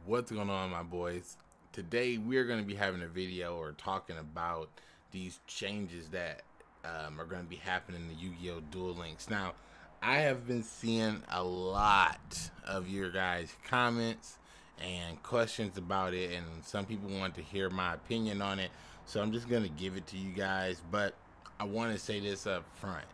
What's going on, my boys? Today we're going to be having a video or talking about these changes that are going to be happening in the Yu-Gi-Oh! Duel Links. Now, I have been seeing a lot of your guys' comments and questions about it, and some people want to hear my opinion on it, so I'm just going to give it to you guys. But I want to say this up front.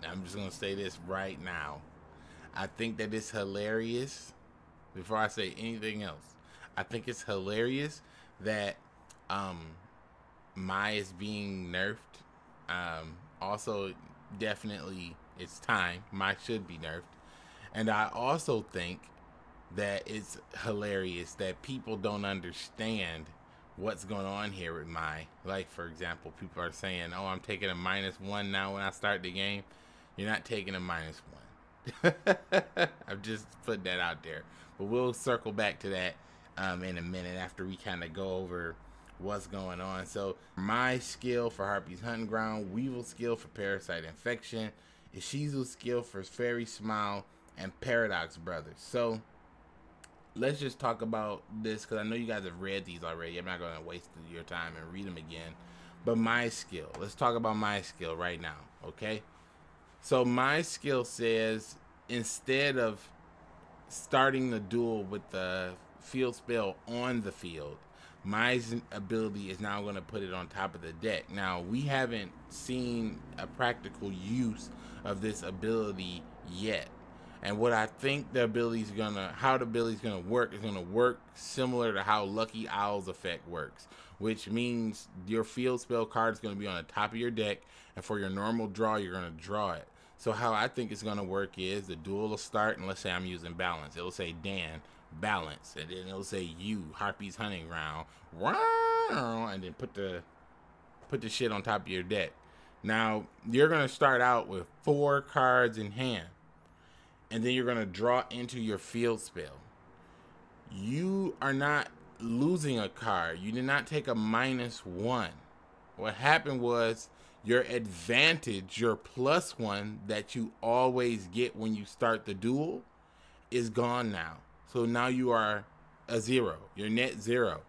I'm just going to say this right now. I think that it's hilarious. Before I say anything else, I think it's hilarious that Mai is being nerfed. Also, definitely it's time. Mai should be nerfed. And I also think that it's hilarious that people don't understand what's going on here with Mai. Like, for example, people are saying, oh, I'm taking a -1 now when I start the game. You're not taking a -1. I've just put that out there. But we'll circle back to that in a minute after we kind of go over what's going on. So my skill for Harpy's Hunting Ground, Weevil's skill for Parasite Infection, Ishizu's skill for Fairy Smile, and Paradox Brothers. So let's just talk about this because I know you guys have read these already. I'm not going to waste your time and read them again. But my skill, let's talk about my skill right now, okay? So my skill says instead of starting the duel with the field spell on the field, my ability is now going to put it on top of the deck. Now, we haven't seen a practical use of this ability yet. And what I think the ability is how the ability is going to work is going to work similar to how Lucky Owl's effect works, which means your field spell card is going to be on the top of your deck, and for your normal draw, you're going to draw it. So how I think it's going to work is the duel will start, and let's say I'm using balance. It'll say Dan, balance, and then it'll say you, Harpy's Hunting Ground, and then put the shit on top of your deck. Now, you're going to start out with 4 cards in hand, and then you're going to draw into your field spell. You are not losing a card. You did not take a -1. What happened was your advantage, your +1 that you always get when you start the duel, is gone now. So now you are a 0. You're net 0.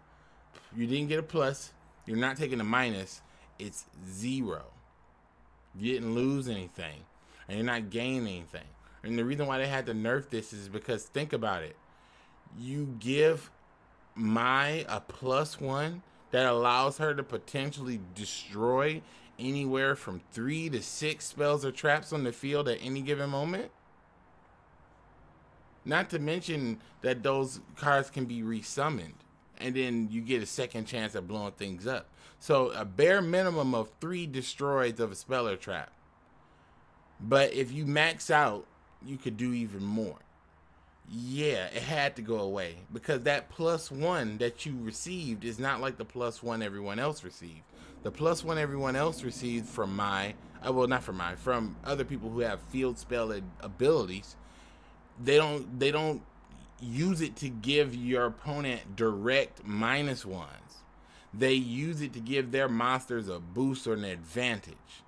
You didn't get a plus. You're not taking a minus. It's 0. You didn't lose anything, and you're not gaining anything. And the reason why they had to nerf this is because, think about it. You give Mai a +1 that allows her to potentially destroy anywhere from 3 to 6 spells or traps on the field at any given moment. Not to mention that those cards can be resummoned, and then you get a second chance at blowing things up. So a bare minimum of 3 destroys of a spell or trap. But if you max out, you could do even more. Yeah, it had to go away because that +1 that you received is not like the +1 everyone else received. The +1 everyone else received from from other people who have field spell abilities, they don't use it to give your opponent direct -1s. They use it to give their monsters a boost or an advantage.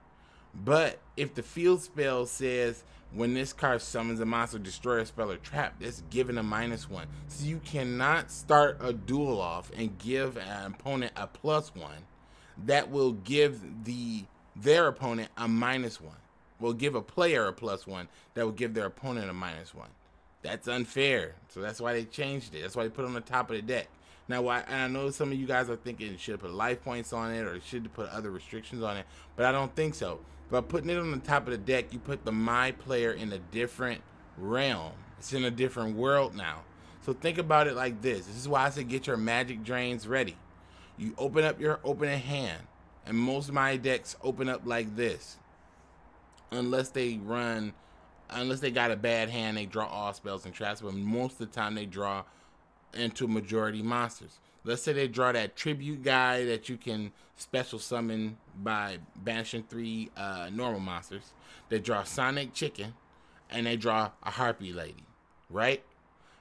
But if the field spell says when this card summons a monster, destroy a spell or trap, that's given a -1. So you cannot start a duel off and give an opponent a +1 that will give their opponent a -1. Will give a player a +1 that will give their opponent a -1. That's unfair. So that's why they changed it. That's why they put it on the top of the deck. Now, I know some of you guys are thinking you should put life points on it or should put other restrictions on it, but I don't think so. By putting it on the top of the deck, you put the Mai player in a different realm. It's in a different world now. So think about it like this. This is why I say get your magic drains ready. You open up your opening hand, and most of my decks open up like this. Unless they got a bad hand, they draw all spells and traps, but most of the time they draw into majority monsters. Let's say they draw that tribute guy that you can special summon by banishing 3 normal monsters. They draw Sonic Chicken, and they draw a Harpy Lady, right?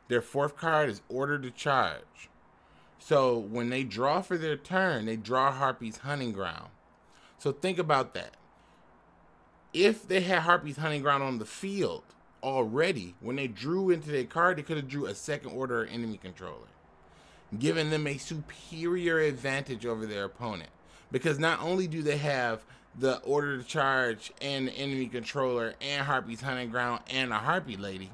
Their 4th card is Order to Charge. So when they draw for their turn, they draw Harpy's Hunting Ground. So think about that. If they had Harpy's Hunting Ground on the field already, when they drew into their card, they could have drew a second order enemy controller. giving them a superior advantage over their opponent. Because not only do they have the order to charge and the enemy controller and Harpy's hunting ground and a Harpy lady,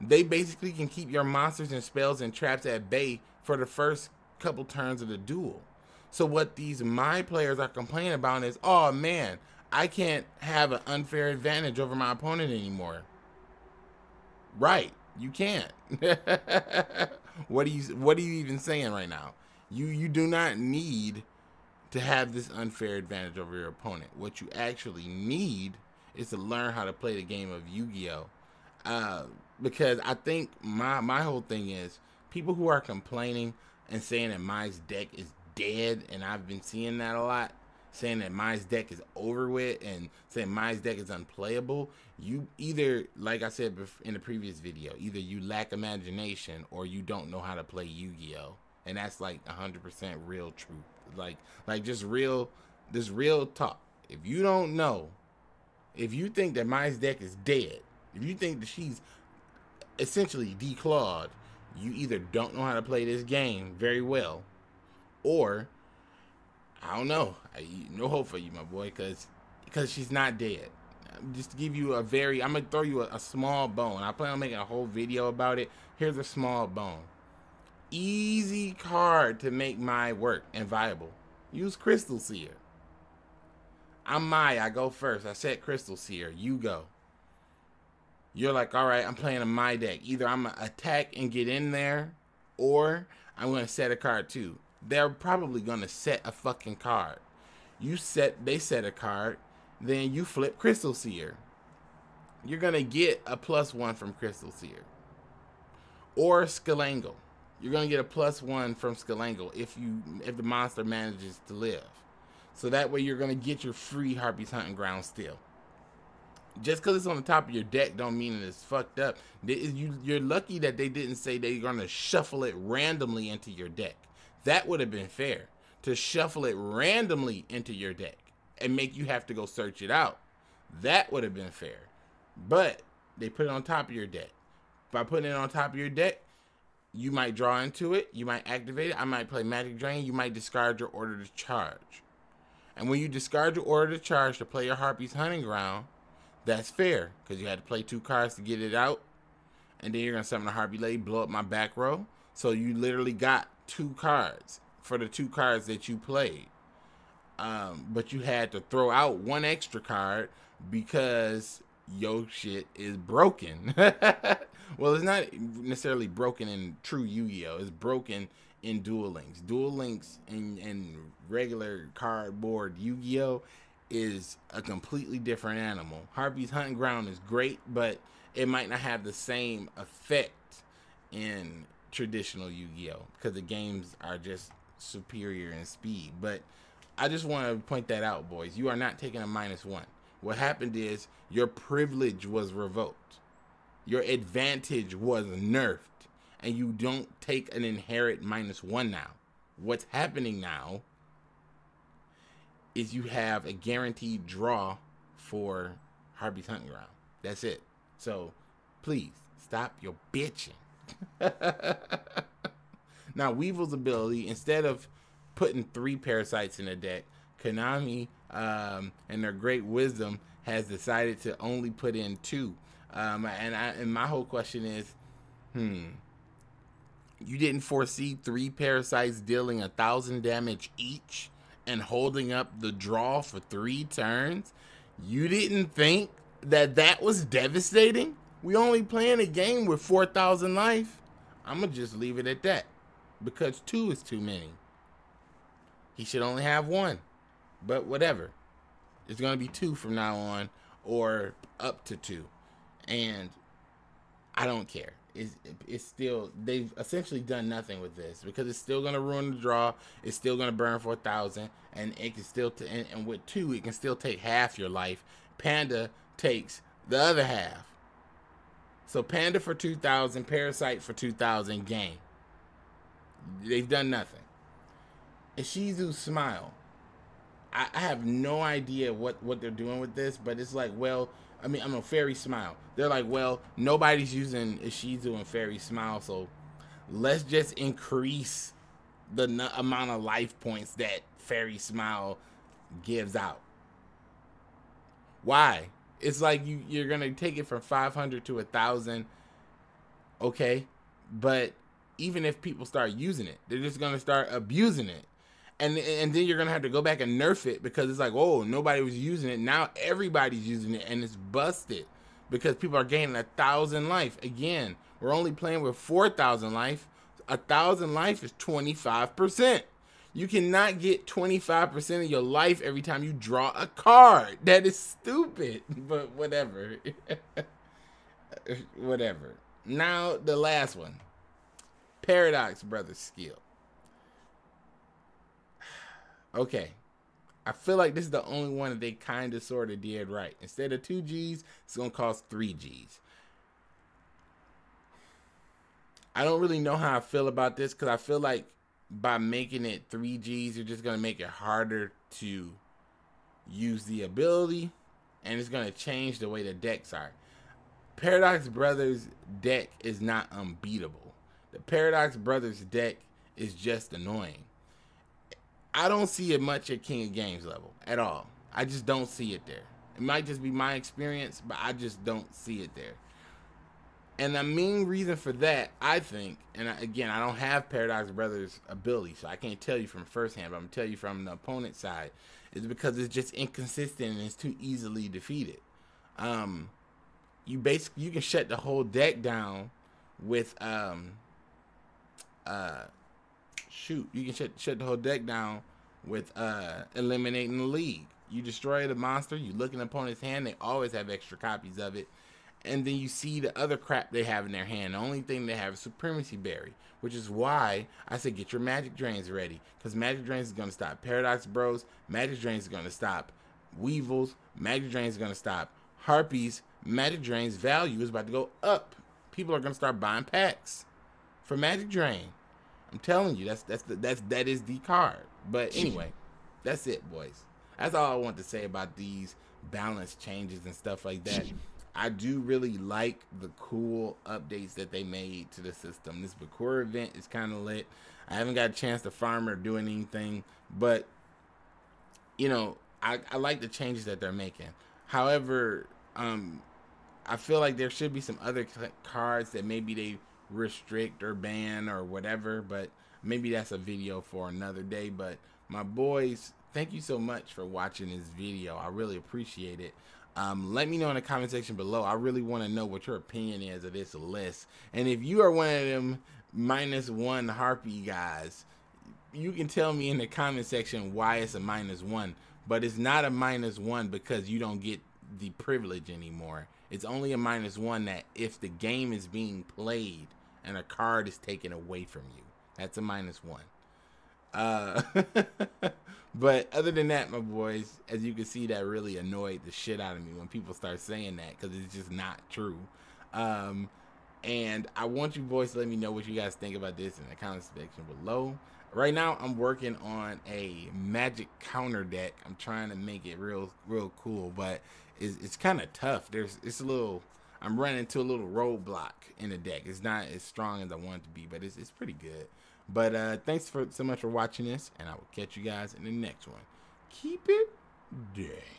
they basically can keep your monsters and spells and traps at bay for the first couple turns of the duel. So what these my players are complaining about is, oh man, I can't have an unfair advantage over my opponent anymore. Right, you can't. What are you even saying right now? You do not need to have this unfair advantage over your opponent. What you actually need is to learn how to play the game of Yu-Gi-Oh! Because I think my whole thing is people who are complaining and saying that my deck is dead, and I've been seeing that a lot, saying that my deck is over with and saying my deck is unplayable. You either, like I said in the previous video, either you lack imagination or you don't know how to play Yu-Gi-Oh! And that's like 100% real truth. Like just real, this real talk. If you don't know, if you think that my deck is dead, if you think that she's essentially declawed, you either don't know how to play this game very well, or I don't know. No hope for you, my boy, because she's not dead. Just to give you I'm gonna throw you a small bone. I plan on making a whole video about it. Here's a small bone. Easy card to make my work and viable. Use Crystal Seer. I'm Maya. I go first. I set Crystal Seer. You go. You're like, all right, I'm playing a my deck. Either I'm gonna attack and get in there, or I'm gonna set a card too. They're probably gonna set a fucking card. They set a card, then you flip Crystal Seer. You're gonna get a +1 from Crystal Seer. Or Skalangle. You're gonna get a +1 from Skalangle if the monster manages to live. So that way you're gonna get your free Harpy's Hunting Ground still. Just because it's on the top of your deck don't mean that it's fucked up. You're lucky that they didn't say they're gonna shuffle it randomly into your deck. That would have been fair, to shuffle it randomly into your deck and make you have to go search it out. That would have been fair. But they put it on top of your deck. By putting it on top of your deck, you might draw into it, you might activate it, I might play Magic Drain, you might discard your order to charge. And when you discard your order to charge to play your Harpy's Hunting Ground, that's fair, because you had to play 2 cards to get it out. And then you're going to summon a Harpy Lady, blow up my back row. So you literally got 2 cards for the 2 cards that you played. But you had to throw out 1 extra card because your shit is broken. Well, it's not necessarily broken in true Yu-Gi-Oh! It's broken in Duel Links. Duel Links and regular cardboard Yu-Gi-Oh! Is a completely different animal. Harpy's Hunting Ground is great, but it might not have the same effect in traditional Yu-Gi-Oh! Because the games are just superior in speed. But I just want to point that out, boys. You are not taking a -1. What happened is your privilege was revoked. Your advantage was nerfed. And you don't take an inherent -1 now. What's happening now is you have a guaranteed draw for Harpy's Hunting Ground. That's it. So, please, stop your bitching. Now, Weevil's ability, instead of putting 3 parasites in a deck, Konami, and their great wisdom, has decided to only put in 2. And my whole question is, you didn't foresee 3 parasites dealing 1,000 damage each and holding up the draw for 3 turns? You didn't think that was devastating? We only playing a game with 4,000 life. I'm gonna just leave it at that, because 2 is too many. He should only have 1, but whatever. It's gonna be 2 from now on, or up to 2, and I don't care. It's still, they've essentially done nothing with this, because it's still gonna ruin the draw. It's still gonna burn 4,000, and it can still and with 2 it can still take half your life. Panda takes the other half. So Panda for 2,000, Parasite for 2,000, game. They've done nothing. Ishizu's Smile. I have no idea what they're doing with this, but it's like, well, I mean, I'm a Fairy Smile. They're like, well, nobody's using Ishizu and Fairy Smile, so let's just increase the amount of life points that Fairy Smile gives out. Why? It's like you're gonna take it from 500 to 1,000. Okay, but even if people start using it, they're just gonna start abusing it, and then you're gonna have to go back and nerf it because it's like, oh, nobody was using it. Now everybody's using it, and it's busted because people are gaining 1,000 life. Again, we're only playing with 4,000 life. 1,000 life is 25%. You cannot get 25% of your life every time you draw a card. That is stupid, but whatever. Whatever. Now, the last one. Paradox Brothers skill. Okay. I feel like this is the only one that they kind of sort of did right. Instead of 2 Gs, it's going to cost 3 Gs. I don't really know how I feel about this because I feel like by making it 3 Gs, you're just going to make it harder to use the ability, and it's going to change the way the decks are. Paradox Brothers deck is not unbeatable. The Paradox Brothers deck is just annoying. I don't see it much at King of Games level at all. I just don't see it there. It might just be my experience, but I just don't see it there. And the main reason for that, I think, and again, I don't have Paradox Brothers ability, so I can't tell you from firsthand, but I'm going to tell you from the opponent's side, is because it's just inconsistent and it's too easily defeated. You can shut the whole deck down with, you can shut the whole deck down with eliminating the league. You destroy the monster, you look in the opponent's hand, they always have extra copies of it. And then you see the other crap they have in their hand. The only thing they have is Supremacy Berry, which is why I said get your Magic Drains ready. Because Magic Drains is going to stop Paradox Bros. Magic Drains is going to stop Weevils. Magic Drains is going to stop Harpies. Magic Drain's value is about to go up. People are going to start buying packs for Magic Drain. I'm telling you, that is the card. But anyway, that's it, boys. That's all I want to say about these balance changes and stuff like that. I do really like the cool updates that they made to the system. This Bakura event is kind of lit. I haven't got a chance to farm or do anything, but you know, I like the changes that they're making. However, I feel like there should be some other cards that maybe they restrict or ban or whatever, but maybe that's a video for another day. But my boys, thank you so much for watching this video. I really appreciate it. Let me know in the comment section below. I really want to know what your opinion is of this list. And if you are one of them -1 Harpy guys, you can tell me in the comment section why it's a -1. But it's not a -1 because you don't get the privilege anymore. It's only a -1 that if the game is being played and a card is taken away from you. That's a -1. But other than that, my boys, as you can see, that really annoyed the shit out of me when people start saying that, because it's just not true. And I want you boys to let me know what you guys think about this in the comment section below. Right now, I'm working on a magic counter deck. I'm trying to make it real cool, but it's kind of tough. I'm running into a little roadblock in the deck. It's not as strong as I want it to be, but it's pretty good. But thanks so much for watching this, and I will catch you guys in the next one. Keep it dang.